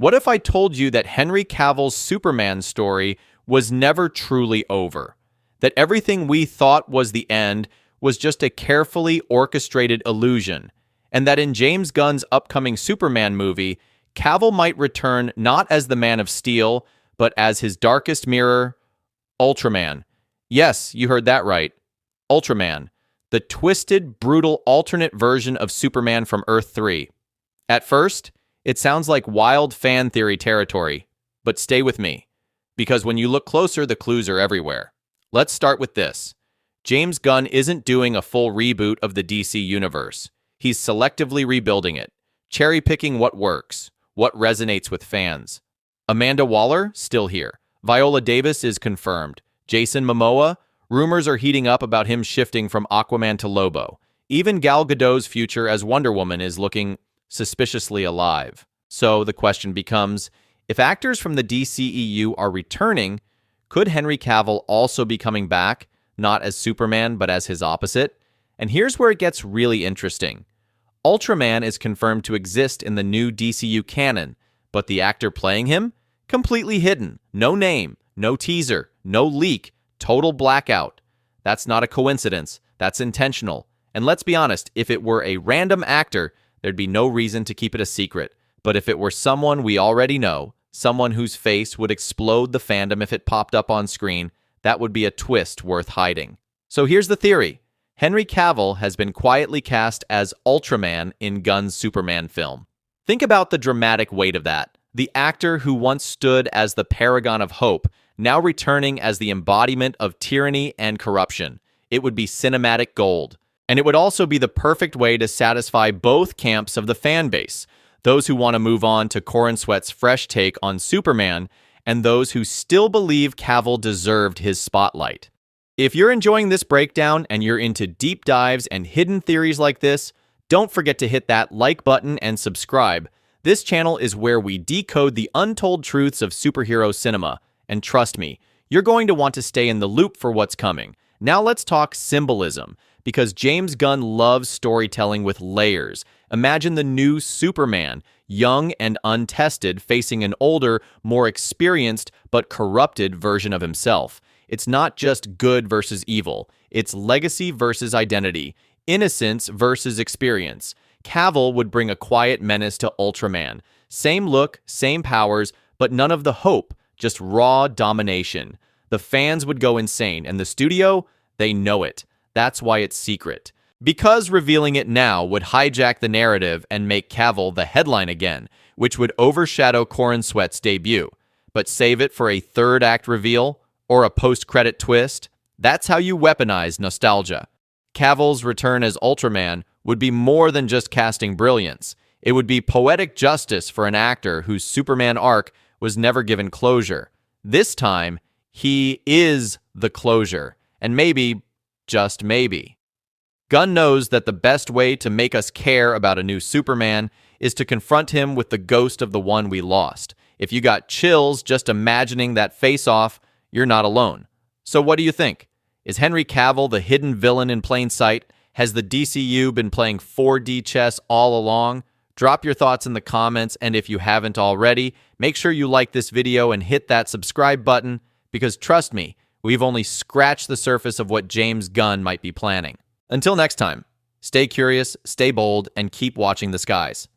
What if I told you that Henry Cavill's Superman story was never truly over? That everything we thought was the end was just a carefully orchestrated illusion, and that in James Gunn's upcoming Superman movie, Cavill might return not as the Man of Steel, but as his darkest mirror, Ultraman. Yes, you heard that right. Ultraman, the twisted, brutal alternate version of Superman from Earth 3. At first, it sounds like wild fan theory territory, but stay with me, because when you look closer, the clues are everywhere. Let's start with this. James Gunn isn't doing a full reboot of the DC universe. He's selectively rebuilding it, cherry-picking what works, what resonates with fans. Amanda Waller, still here. Viola Davis is confirmed. Jason Momoa, rumors are heating up about him shifting from Aquaman to Lobo. Even Gal Gadot's future as Wonder Woman is looking suspiciously alive. So the question becomes, if actors from the DCEU are returning, could Henry Cavill also be coming back, not as Superman, but as his opposite? And here's where it gets really interesting. Ultraman is confirmed to exist in the new DCU canon, but the actor playing him? Completely hidden. No name, no teaser, no leak, total blackout. That's not a coincidence. That's intentional. And let's be honest, if it were a random actor, there'd be no reason to keep it a secret. But if it were someone we already know, someone whose face would explode the fandom if it popped up on screen, that would be a twist worth hiding. So here's the theory. Henry Cavill has been quietly cast as Ultraman in Gunn's Superman film. Think about the dramatic weight of that. The actor who once stood as the paragon of hope, now returning as the embodiment of tyranny and corruption. It would be cinematic gold. And it would also be the perfect way to satisfy both camps of the fan base, those who want to move on to Corrin Sweat's fresh take on Superman, and those who still believe Cavill deserved his spotlight. If you're enjoying this breakdown and you're into deep dives and hidden theories like this, don't forget to hit that like button and subscribe. This channel is where we decode the untold truths of superhero cinema, and trust me, you're going to want to stay in the loop for what's coming. Now let's talk symbolism, because James Gunn loves storytelling with layers. Imagine the new Superman, young and untested, facing an older, more experienced, but corrupted version of himself. It's not just good versus evil. It's legacy versus identity, innocence versus experience. Cavill would bring a quiet menace to Ultraman. Same look, same powers, but none of the hope, just raw domination. The fans would go insane, and the studio, they know it. That's why it's secret. Because revealing it now would hijack the narrative and make Cavill the headline again, which would overshadow Corrin Sweat's debut. But save it for a third act reveal or a post-credit twist. That's how you weaponize nostalgia. Cavill's return as Ultraman would be more than just casting brilliance. It would be poetic justice for an actor whose Superman arc was never given closure. This time, he is the closure. And maybe, just maybe, Gunn knows that the best way to make us care about a new Superman is to confront him with the ghost of the one we lost. If you got chills just imagining that face-off, you're not alone. So what do you think? Is Henry Cavill the hidden villain in plain sight? Has the DCU been playing 4D chess all along? Drop your thoughts in the comments, and if you haven't already, make sure you like this video and hit that subscribe button, because trust me, we've only scratched the surface of what James Gunn might be planning. Until next time, stay curious, stay bold, and keep watching the skies.